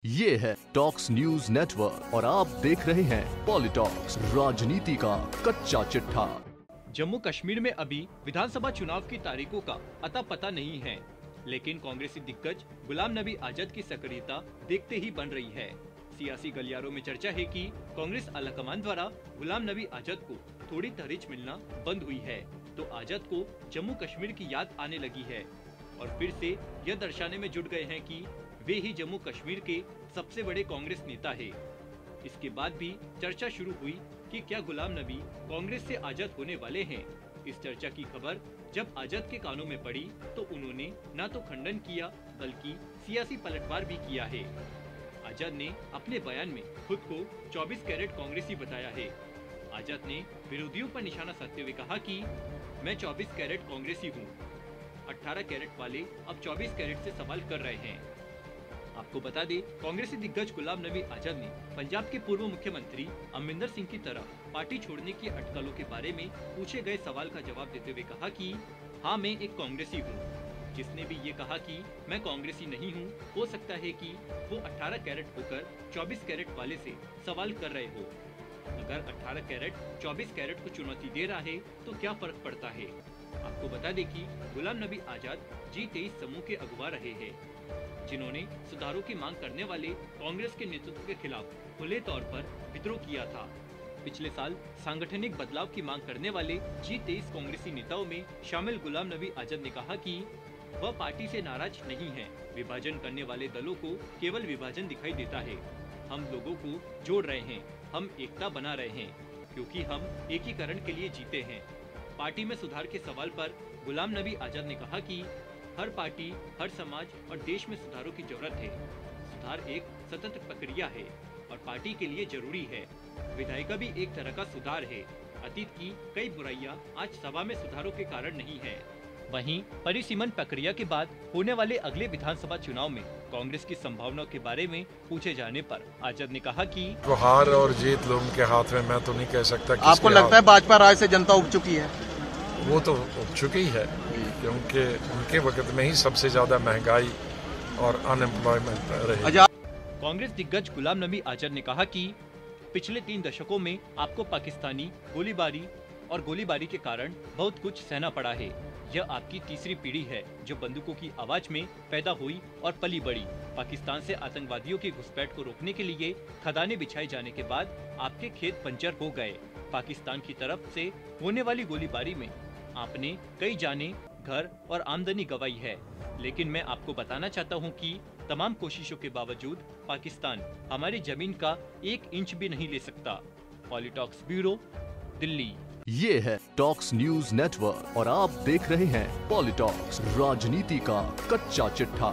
ये है talks news network और आप देख रहे हैं पॉलिटॉक्स, राजनीति का कच्चा चिट्ठा। जम्मू कश्मीर में अभी विधानसभा चुनाव की तारीखों का अता पता नहीं है, लेकिन कांग्रेसी दिग्गज गुलाम नबी आजाद की सक्रियता देखते ही बन रही है। सियासी गलियारों में चर्चा है कि कांग्रेस आलाकमान द्वारा गुलाम नबी आजाद को थोड़ी तहरीच मिलना बंद हुई है, तो आजाद को जम्मू कश्मीर की याद आने लगी है और फिर से यह दर्शाने में जुट गए हैं कि वे ही जम्मू कश्मीर के सबसे बड़े कांग्रेस नेता है। इसके बाद भी चर्चा शुरू हुई कि क्या गुलाम नबी कांग्रेस से आजाद होने वाले हैं। इस चर्चा की खबर जब आजाद के कानों में पड़ी तो उन्होंने न तो खंडन किया बल्कि सियासी पलटवार भी किया है। आजाद ने अपने बयान में खुद को 24 कैरेट कांग्रेसी बताया है। आजाद ने विरोधियों पर निशाना साधते हुए कहा कि मैं 24 कैरेट कांग्रेसी हूँ। 18 कैरेट वाले अब 24 कैरेट से सवाल कर रहे हैं। आपको बता दें, कांग्रेसी दिग्गज गुलाम नबी आजाद ने पंजाब के पूर्व मुख्यमंत्री अमरिंदर सिंह की तरह पार्टी छोड़ने की अटकलों के बारे में पूछे गए सवाल का जवाब देते हुए कहा कि हाँ, मैं एक कांग्रेसी हूँ। जिसने भी ये कहा कि मैं कांग्रेसी नहीं हूँ, हो सकता है कि वो 18 कैरेट होकर 24 कैरेट वाले से सवाल कर रहे हो। अगर 18 कैरेट 24 कैरेट को चुनौती दे रहा है तो क्या फर्क पड़ता है। आपको बता दें कि गुलाम नबी आजाद G23 समूह के अगुवा रहे हैं, जिन्होंने सुधारों की मांग करने वाले कांग्रेस के नेतृत्व के खिलाफ खुले तौर पर विद्रोह किया था। पिछले साल सांगठनिक बदलाव की मांग करने वाले G23 कांग्रेसी नेताओं में शामिल गुलाम नबी आजाद ने कहा कि वह पार्टी से नाराज नहीं है। विभाजन करने वाले दलों को केवल विभाजन दिखाई देता है। हम लोगों को जोड़ रहे हैं, हम एकता बना रहे हैं, क्योंकि हम एकीकरण के लिए जीते हैं। पार्टी में सुधार के सवाल पर गुलाम नबी आजाद ने कहा कि हर पार्टी, हर समाज और देश में सुधारों की जरूरत है। सुधार एक सतत प्रक्रिया है और पार्टी के लिए जरूरी है। विधायिका भी एक तरह का सुधार है। अतीत की कई बुराइयां आज सभा में सुधारों के कारण नहीं है। वहीं परिसीमन प्रक्रिया के बाद होने वाले अगले विधानसभा चुनाव में कांग्रेस की संभावनाओं के बारे में पूछे जाने पर आजाद ने कहा कि हार और जीत लोगों के हाथ में, मैं तो नहीं कह सकता। आपको लगता है भाजपा राज से जनता उब चुकी है? वो तो उब चुकी है, क्योंकि उनके वक्त में ही सबसे ज्यादा महंगाई और अनएम्प्लॉयमेंट रही। कांग्रेस दिग्गज गुलाम नबी आजाद ने कहा कि पिछले 3 दशकों में आपको पाकिस्तानी गोलीबारी के कारण बहुत कुछ सहना पड़ा है। यह आपकी तीसरी पीढ़ी है जो बंदूकों की आवाज में पैदा हुई और पली बड़ी। पाकिस्तान से आतंकवादियों की घुसपैठ को रोकने के लिए खदानें बिछाए जाने के बाद आपके खेत बंजर हो गए। पाकिस्तान की तरफ से होने वाली गोलीबारी में आपने कई जाने, घर और आमदनी गंवाई है। लेकिन मैं आपको बताना चाहता हूं कि तमाम कोशिशों के बावजूद पाकिस्तान हमारी जमीन का 1 इंच भी नहीं ले सकता। पॉलिटॉक्स ब्यूरो, दिल्ली। ये है टॉक्स न्यूज नेटवर्क और आप देख रहे हैं पॉलिटॉक्स, राजनीति का कच्चा चिट्ठा।